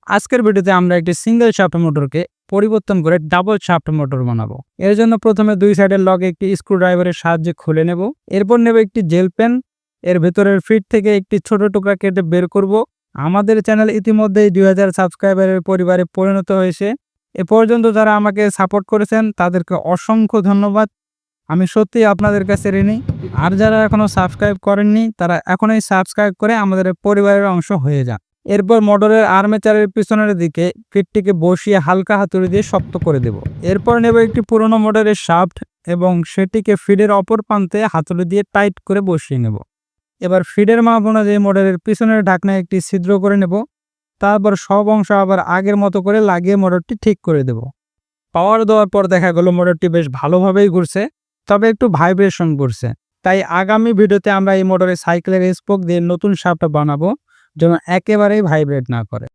আজকের ভিডিওতে আমরা একটি সিঙ্গেল শাফট মোটরকে পরিবর্তন করে ডাবল শাফট মোটর বানাবো। এর জন্য প্রথমে দুই সাইডের লগে একটি স্ক্রুড্রাইভারের সাহায্যে খুলে নেব। এরপর নেব একটি জেল পেন, এর ভেতরের ফিট থেকে একটি ছোট টুকরা কেটে বের করব। আমাদের চ্যানেল ইতিমধ্যেই 2000 সাবস্ক্রাইবারের পরিবারে পরিণত হয়েছে। এ পর্যন্ত যারা আমাকে সাপোর্ট করেছেন তাদেরকে অসংখ্য ধন্যবাদ। আমি সত্যিই আপনাদের কাছে ঋণী। আর যারা এখনও সাবস্ক্রাইব করেননি তারা এখনই সাবস্ক্রাইব করে আমাদের পরিবারের অংশ হয়ে যান। এরপর মোটরের আর্মেচারের পিছনের দিকে ফিটটিকে বসিয়ে হালকা হাতুড়ি দিয়ে শক্ত করে দেব। এরপর নেব একটি পুরনো মোটরের শাফট এবং সেটিকে ফিডের অপর প্রান্তে হাতুড়ি দিয়ে টাইট করে বসিয়ে নেব। এবার ফিডের মাপ অনুযায়ী মোটরের পিছনের ঢাকনায় একটি ছিদ্র করে নেব। তারপর সব অংশ আবার আগের মতো করে লাগিয়ে মোটরটি ঠিক করে দেব। পাওয়ার দেওয়ার পর দেখা গেল মোটরটি বেশ ভালোভাবেই ঘুরছে, তবে একটু ভাইব্রেশন করছে। তাই আগামী ভিডিওতে আমরা এই মোটরের সাইকেলের স্পোক দিয়ে নতুন শাফট বানাবো যেন একেবারেই ভাইব্রেট না করে।